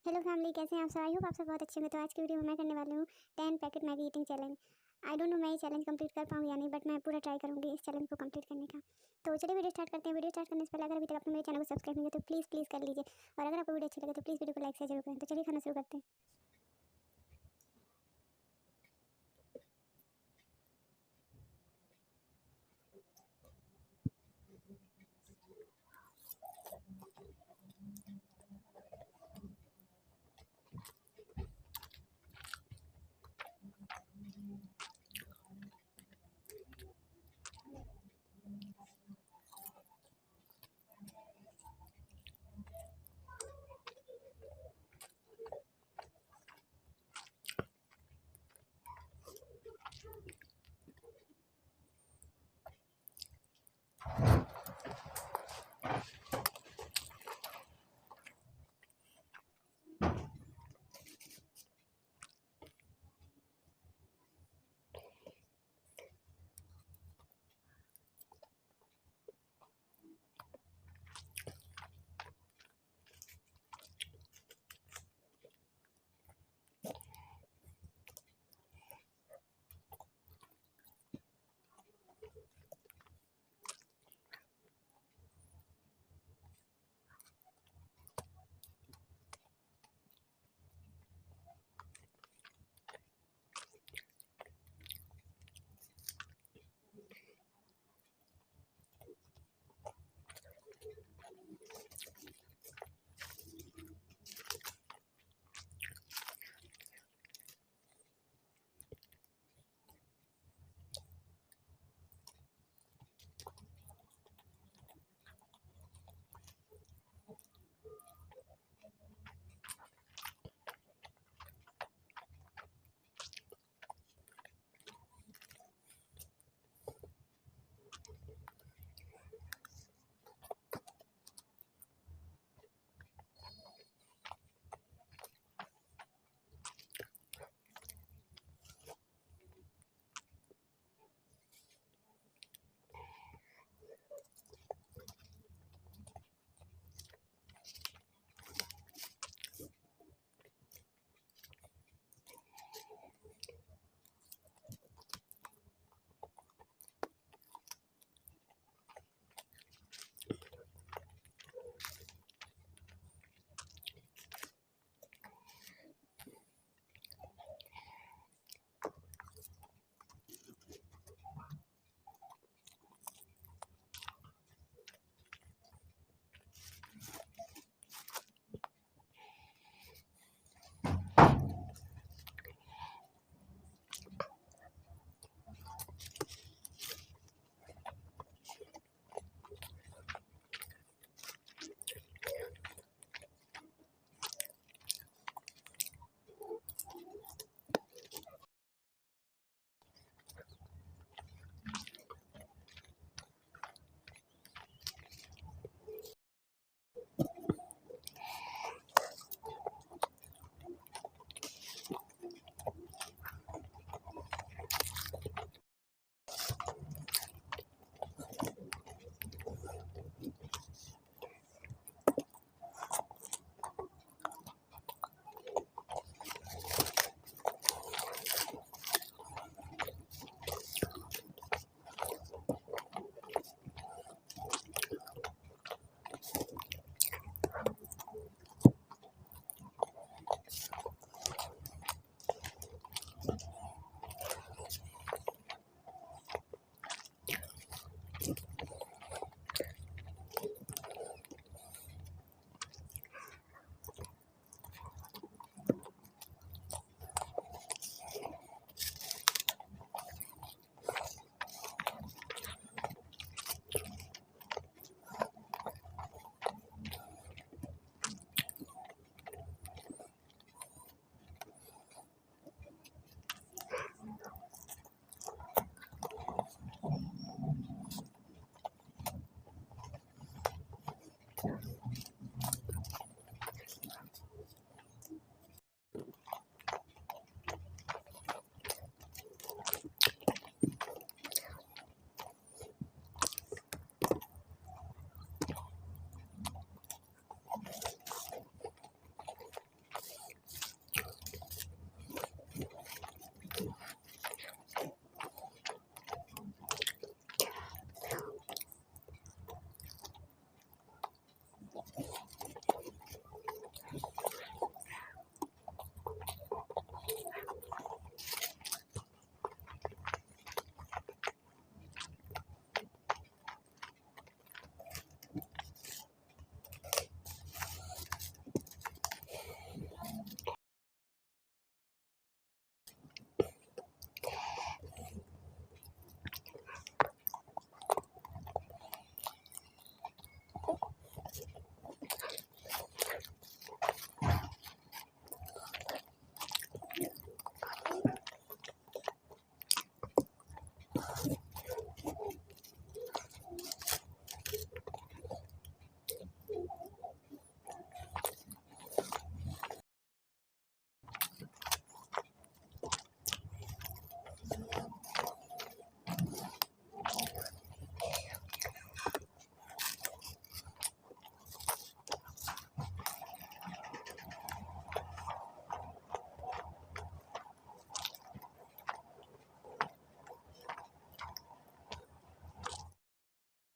Hello family, कैसे हैं आप सब? आई होप आप सब बहुत अच्छे होंगे। तो आज की वीडियो में मैं करने वाली हूँ 10 packet Maggi eating challenge. I don't know मैं ये चैलेंज कंप्लीट कर पाऊंगी या नहीं, बट मैं पूरा ट्राई करूंगी इस चैलेंज को कंप्लीट करने का। तो चलिए वीडियो स्टार्ट करते हैं। वीडियो स्टार्ट करने से पहले अगर अभी तक आपने मेरे चैनल को सब्सक्राइब नहीं किया तो प्लीज़ कर लीजिए, और अगर आपको वीडियो अच्छी लगे तो प्लीज़ वीडियो को लाइक से जरूर करें। तो चलिए खाना शुरू करते हैं।